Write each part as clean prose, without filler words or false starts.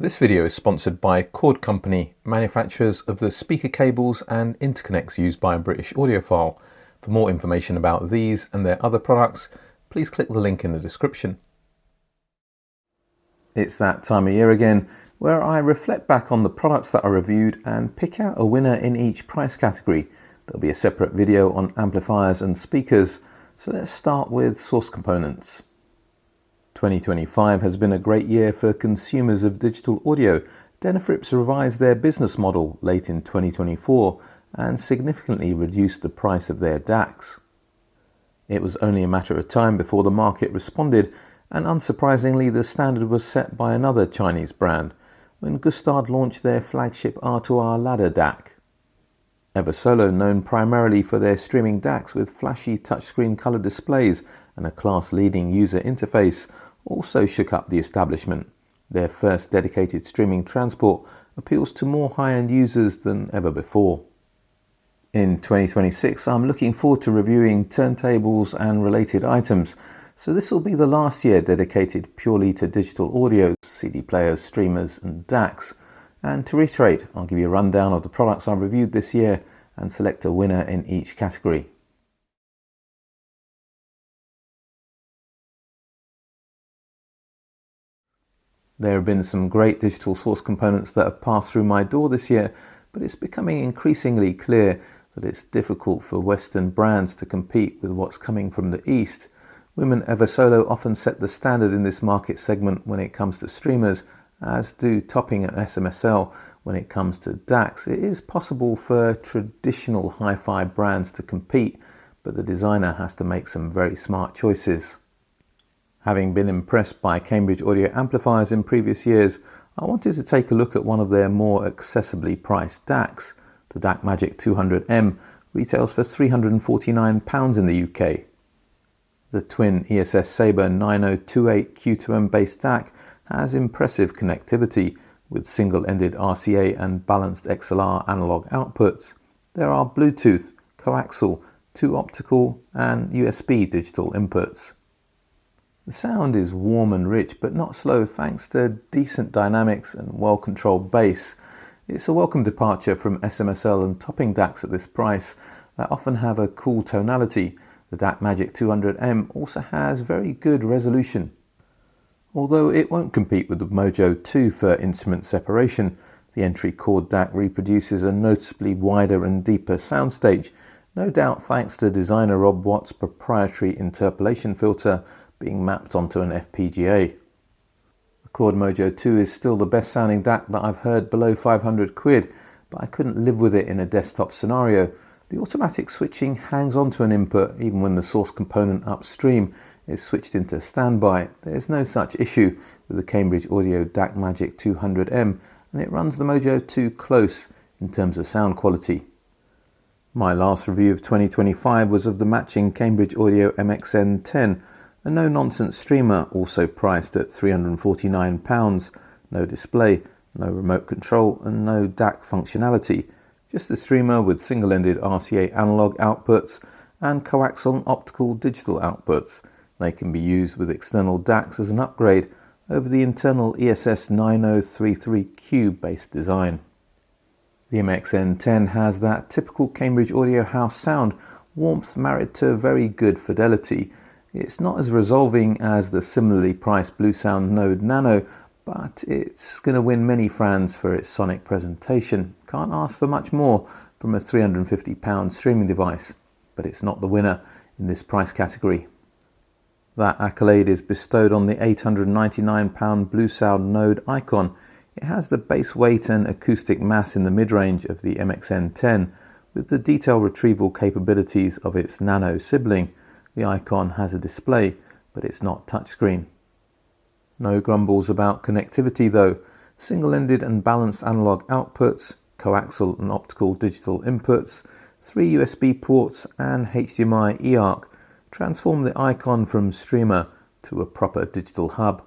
This video is sponsored by Cord Company, manufacturers of the speaker cables and interconnects used by a British audiophile. For more information about these and their other products, please click the link in the description. It's that time of year again where I reflect back on the products that I reviewed and pick out a winner in each price category. There'll be a separate video on amplifiers and speakers, so let's start with source components. 2025 has been a great year for consumers of digital audio. Denafrips revised their business model late in 2024 and significantly reduced the price of their DACs. It was only a matter of time before the market responded, and unsurprisingly the standard was set by another Chinese brand when Gustard launched their flagship R2R ladder DAC. Eversolo, known primarily for their streaming DACs with flashy touchscreen color displays and a class-leading user interface, also shook up the establishment. Their first dedicated streaming transport appeals to more high-end users than ever before. In 2026, I'm looking forward to reviewing turntables and related items, so this will be the last year dedicated purely to digital audio, CD players, streamers and DACs. And to reiterate, I'll give you a rundown of the products I've reviewed this year and select a winner in each category. There have been some great digital source components that have passed through my door this year, but it's becoming increasingly clear that it's difficult for Western brands to compete with what's coming from the East. WiiM and Eversolo often set the standard in this market segment when it comes to streamers, as do Topping and SMSL when it comes to DACs. It is possible for traditional hi-fi brands to compete, but the designer has to make some very smart choices. Having been impressed by Cambridge Audio amplifiers in previous years, I wanted to take a look at one of their more accessibly priced DACs. The DacMagic 200M retails for £349 in the UK. The twin ESS Sabre Nano 2.8 Q2M based DAC has impressive connectivity with single-ended RCA and balanced XLR analog outputs. There are Bluetooth, coaxial, 2 optical and USB digital inputs. The sound is warm and rich, but not slow thanks to decent dynamics and well-controlled bass. It's a welcome departure from SMSL and topping DACs at this price that often have a cool tonality. The DacMagic 200M also has very good resolution. Although it won't compete with the Mojo 2 for instrument separation, the entry chord DAC reproduces a noticeably wider and deeper soundstage, no doubt thanks to designer Rob Watt's proprietary interpolation filter being mapped onto an FPGA. The Chord Mojo 2 is still the best sounding DAC that I've heard below 500 quid, but I couldn't live with it in a desktop scenario. The automatic switching hangs onto an input even when the source component upstream is switched into standby. There's no such issue with the Cambridge Audio DacMagic 200M, and it runs the Mojo 2 close in terms of sound quality. My last review of 2025 was of the matching Cambridge Audio MXN10, a no-nonsense streamer also priced at £349, no display, no remote control and no DAC functionality, just a streamer with single-ended RCA analog outputs and coaxial and optical digital outputs. They can be used with external DACs as an upgrade over the internal ESS 9033Q based design. The MXN10 has that typical Cambridge Audio house sound, warmth married to very good fidelity. It's not as resolving as the similarly priced Bluesound Node Nano, but it's going to win many fans for its sonic presentation. Can't ask for much more from a £350 streaming device, but it's not the winner in this price category. That accolade is bestowed on the £899 Bluesound Node Icon. It has the bass weight and acoustic mass in the mid-range of the MXN10, with the detail retrieval capabilities of its Nano sibling. The Icon has a display, but it's not touchscreen. No grumbles about connectivity though. Single-ended and balanced analog outputs, coaxial and optical digital inputs, 3 USB ports and HDMI eARC transform the Icon from streamer to a proper digital hub.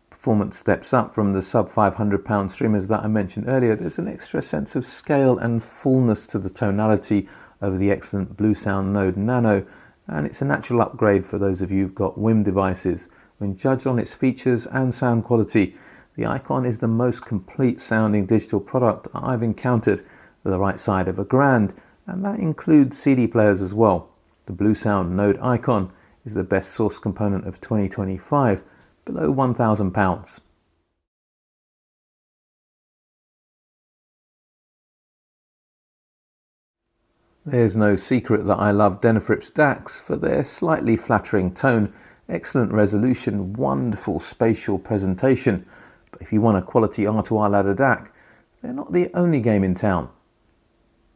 Performance steps up from the sub £500 streamers that I mentioned earlier. There's an extra sense of scale and fullness to the tonality over the excellent Bluesound Node Nano, and it's a natural upgrade for those of you who've got WiiM devices. When judged on its features and sound quality, The Icon is the most complete sounding digital product I've encountered, the right side of $1,000, and that includes CD players as well. The Bluesound Node Icon is the best source component of 2025, below £1,000. There's no secret that I love Denafrips DACs for their slightly flattering tone, excellent resolution, wonderful spatial presentation. But if you want a quality R2R ladder DAC, they're not the only game in town.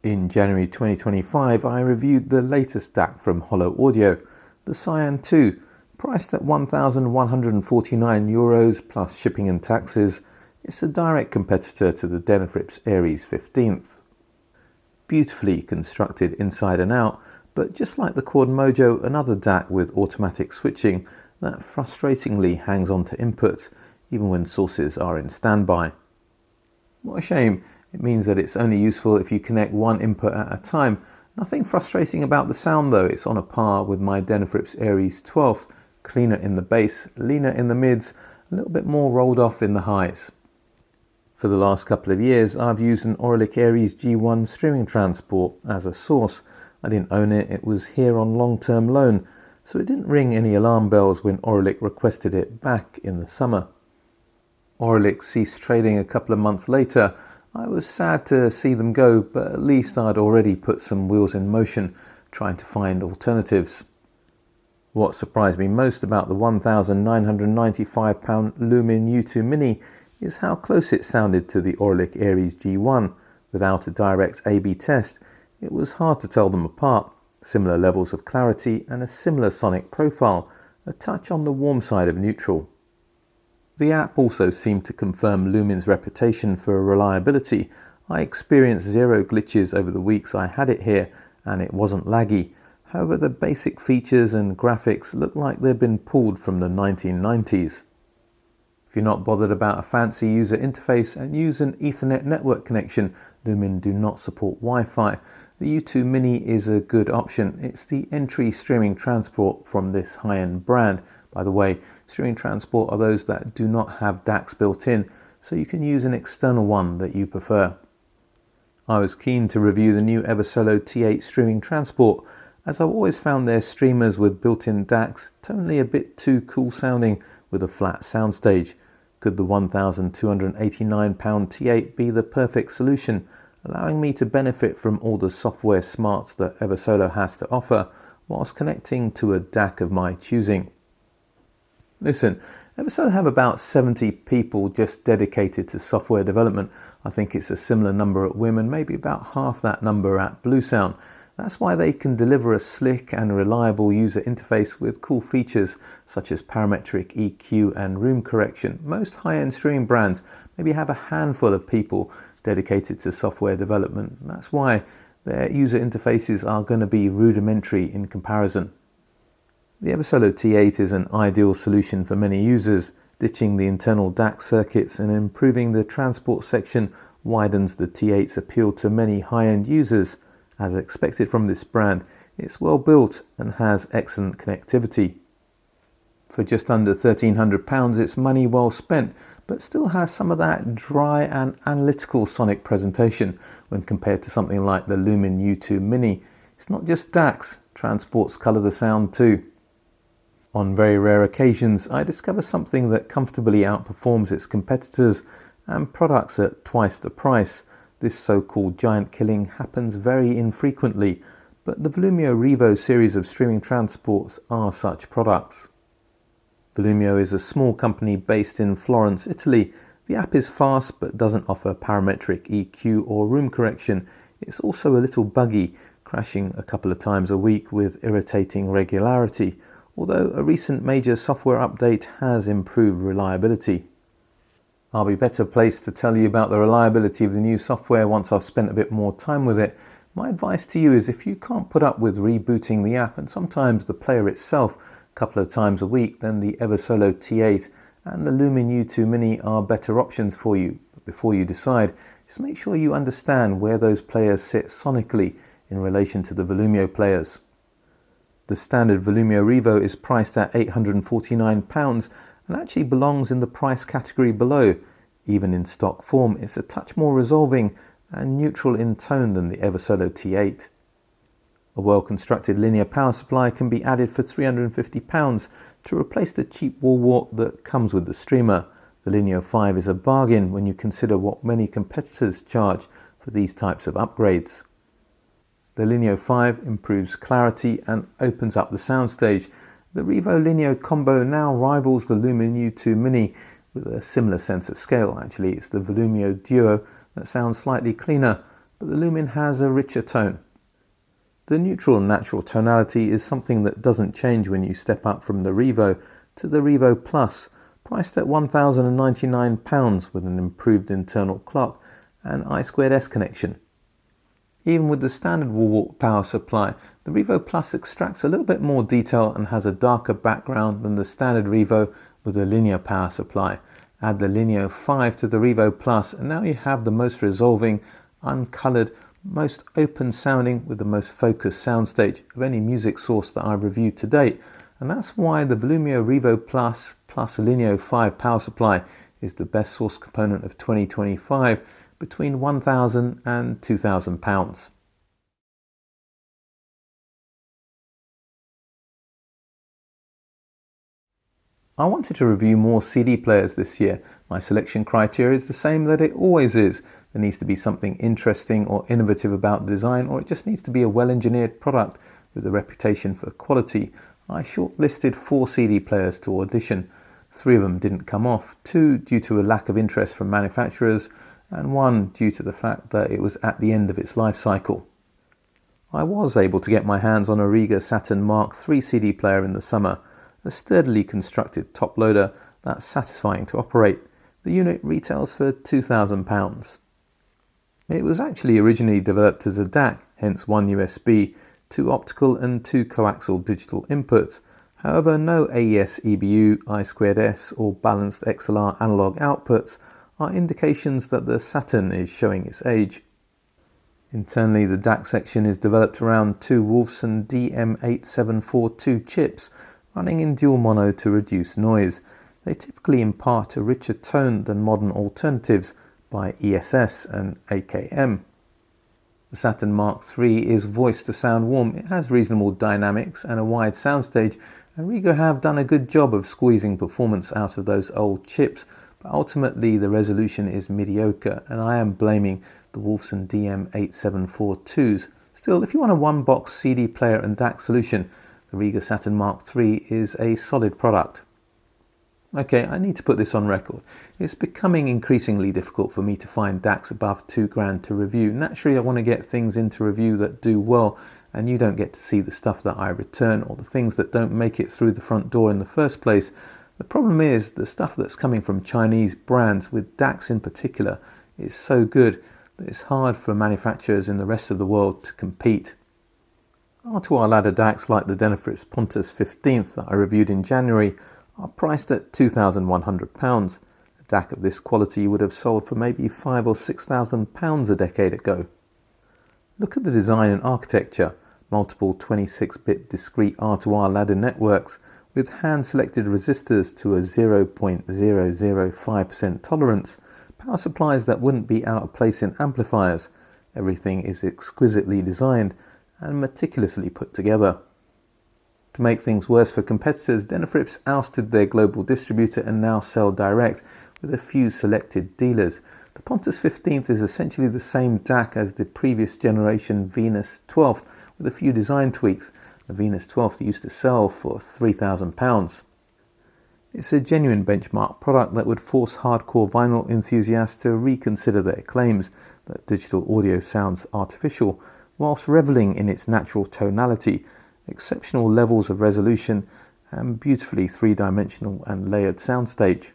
In January 2025, I reviewed the latest DAC from Holo Audio, the Cyan 2, priced at €1,149 plus shipping and taxes. It's a direct competitor to the Denafrips Aries 15th. Beautifully constructed inside and out, but just like the Chord Mojo, another DAC with automatic switching that frustratingly hangs on to inputs even when sources are in standby. What a shame. It means that it's only useful if you connect one input at a time. Nothing frustrating about the sound though. It's on a par with my Denafrips Aries 12th, cleaner in the bass, leaner in the mids, a little bit more rolled off in the highs. For the last couple of years, I've used an Auralic Aries G1 streaming transport as a source. I didn't own it, it was here on long-term loan, so it didn't ring any alarm bells when Auralic requested it back in the summer. Auralic ceased trading a couple of months later. I was sad to see them go, but at least I'd already put some wheels in motion trying to find alternatives. What surprised me most about the £1,995 Lumin U2 Mini is how close it sounded to the Auralic Aries G1. Without a direct A/B test, it was hard to tell them apart. Similar levels of clarity and a similar sonic profile, a touch on the warm side of neutral. The app also seemed to confirm Lumin's reputation for reliability. I experienced zero glitches over the weeks I had it here, and it wasn't laggy. However, the basic features and graphics look like they've been pulled from the 1990s. If you're not bothered about a fancy user interface and use an Ethernet network connection, Lumin do not support Wi-Fi. The U2 Mini is a good option. It's the entry streaming transport from this high-end brand. By the way, streaming transport are those that do not have DACs built in, so you can use an external one that you prefer. I was keen to review the new Eversolo T8 streaming transport, as I've always found their streamers with built-in DACs tonally a bit too cool sounding with a flat soundstage. Could the £1,289 T8 be the perfect solution, allowing me to benefit from all the software smarts that Eversolo has to offer, whilst connecting to a DAC of my choosing? Listen, Eversolo have about 70 people just dedicated to software development. I think it's a similar number at WiiM and maybe about half that number at Bluesound. That's why they can deliver a slick and reliable user interface with cool features such as parametric EQ and room correction. Most high-end streaming brands maybe have a handful of people dedicated to software development. That's why their user interfaces are going to be rudimentary in comparison. The Eversolo T8 is an ideal solution for many users. Ditching the internal DAC circuits and improving the transport section widens the T8's appeal to many high-end users. As expected from this brand, it's well built and has excellent connectivity. For just under £1,300, it's money well spent, but still has some of that dry and analytical sonic presentation when compared to something like the Lumin U2 Mini. It's not just DACs, transports colour the sound too. On very rare occasions, I discover something that comfortably outperforms its competitors and products at twice the price. This so-called giant killing happens very infrequently, but the Volumio Rivo series of streaming transports are such products. Volumio is a small company based in Florence, Italy. The app is fast but doesn't offer parametric EQ or room correction. It's also a little buggy, crashing a couple of times a week with irritating regularity, although a recent major software update has improved reliability. I'll be better placed to tell you about the reliability of the new software once I've spent a bit more time with it. My advice to you is if you can't put up with rebooting the app and sometimes the player itself a couple of times a week, then the Eversolo T8 and the Lumin U2 Mini are better options for you. But before you decide, just make sure you understand where those players sit sonically in relation to the Volumio players. The standard Volumio Rivo is priced at £849, and actually belongs in the price category below. Even in stock form, it's a touch more resolving and neutral in tone than the Eversolo T8. A well-constructed linear power supply can be added for £350 to replace the cheap wall wart that comes with the streamer. The Lineo 5 is a bargain when you consider what many competitors charge for these types of upgrades. The Lineo 5 improves clarity and opens up the soundstage. The Rivo Lineo combo now rivals the Lumin U2 Mini with a similar sense of scale. Actually, it's the Volumio Duo that sounds slightly cleaner, but the Lumin has a richer tone. The neutral and natural tonality is something that doesn't change when you step up from the Rivo to the Rivo Plus, priced at £1,099 with an improved internal clock and I2S connection. Even with the standard wall wart power supply, the Rivo Plus extracts a little bit more detail and has a darker background than the standard Rivo with a linear power supply. Add the Lineo 5 to the Rivo Plus and now you have the most resolving, uncoloured, most open sounding with the most focused soundstage of any music source that I've reviewed to date, and that's why the Volumio Rivo Plus Lineo 5 power supply is the best source component of 2025 between £1,000 and £2,000. I wanted to review more CD players this year. My selection criteria is the same that it always is. There needs to be something interesting or innovative about design, or it just needs to be a well-engineered product with a reputation for quality. I shortlisted 4 CD players to audition. 3 of them didn't come off, 2 due to a lack of interest from manufacturers, and 1 due to the fact that it was at the end of its life cycle. I was able to get my hands on a Rega Saturn Mk3 CD player in the summer, a sturdily constructed top loader that's satisfying to operate. The unit retails for £2,000. It was actually originally developed as a DAC, hence 1 USB, 2 optical and 2 coaxial digital inputs. However, no AES EBU, I2S or balanced XLR analog outputs are indications that the Saturn is showing its age. Internally, the DAC section is developed around 2 Wolfson DM8742 chips, running in dual mono to reduce noise. They typically impart a richer tone than modern alternatives by ESS and AKM. The Saturn Mk3 is voiced to sound warm. It has reasonable dynamics and a wide soundstage, and Rega have done a good job of squeezing performance out of those old chips, but ultimately the resolution is mediocre, and I am blaming the Wolfson DM8742s. Still, if you want a one-box CD player and DAC solution, the Rega Saturn Mk3 is a solid product. Okay, I need to put this on record. It's becoming increasingly difficult for me to find DACs above £2,000 to review. Naturally, I want to get things into review that do well, and you don't get to see the stuff that I return or the things that don't make it through the front door in the first place. The problem is the stuff that's coming from Chinese brands, with DACs in particular, is so good that it's hard for manufacturers in the rest of the world to compete. R2R ladder DACs like the Denafrips Pontus 15th that I reviewed in January are priced at £2,100. A DAC of this quality would have sold for maybe £5,000 or £6,000 a decade ago. Look at the design and architecture. Multiple 26-bit discrete R2R ladder networks with hand-selected resistors to a 0.005% tolerance, power supplies that wouldn't be out of place in amplifiers. Everything is exquisitely designed and meticulously put together. To make things worse for competitors, Denafrips ousted their global distributor and now sell direct with a few selected dealers. The Pontus 15th is essentially the same DAC as the previous generation Venus 12th with a few design tweaks. The Venus 12th used to sell for £3,000. It's a genuine benchmark product that would force hardcore vinyl enthusiasts to reconsider their claims that digital audio sounds artificial, whilst reveling in its natural tonality, exceptional levels of resolution, and beautifully three-dimensional and layered soundstage.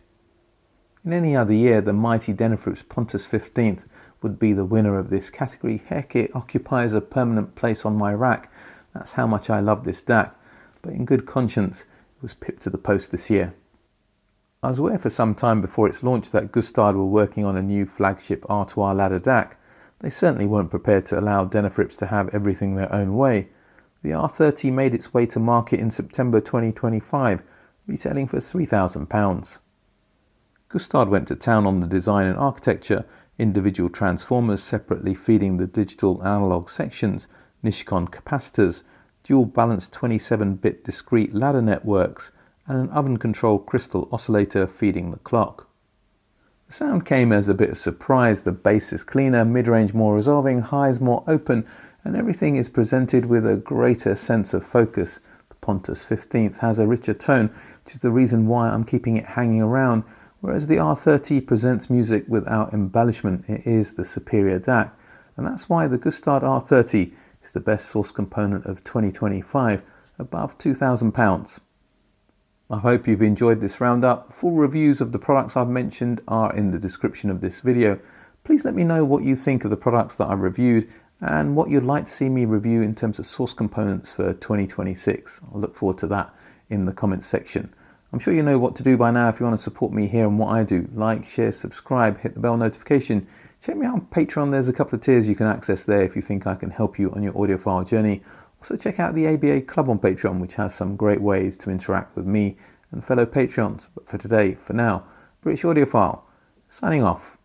In any other year, the mighty Denafrips Pontus 15th would be the winner of this category. Heck, it occupies a permanent place on my rack. That's how much I love this DAC, but in good conscience, it was pipped to the post this year. I was aware for some time before its launch that Gustard were working on a new flagship R2R ladder DAC. They certainly weren't prepared to allow Denafrips to have everything their own way. The R30 made its way to market in September 2025. retailing for £3,000. Gustard went to town on the design and architecture, individual transformers separately feeding the digital and analog sections, Nishcon capacitors, dual balanced 27-bit discrete ladder networks, and an oven-controlled crystal oscillator feeding the clock. The sound came as a bit of surprise. The bass is cleaner, mid-range more resolving, highs more open, and everything is presented with a greater sense of focus. The Pontus 15th has a richer tone, which is the reason why I'm keeping it hanging around, whereas the R30 presents music without embellishment. It is the superior DAC, and that's why the Gustard R30 is the best source component of 2025, above £2,000. I hope you've enjoyed this roundup. Full reviews of the products I've mentioned are in the description of this video. Please let me know what you think of the products that I reviewed and what you'd like to see me review in terms of source components for 2026. I'll look forward to that in the comments section. I'm sure you know what to do by now if you want to support me here and what I do. Like, share, subscribe, hit the bell notification. Check me out on Patreon. There's a couple of tiers you can access there if you think I can help you on your audiophile journey. Also check out the ABA Club on Patreon, which has some great ways to interact with me and fellow Patreons. But for today, for now, British Audiophile, signing off.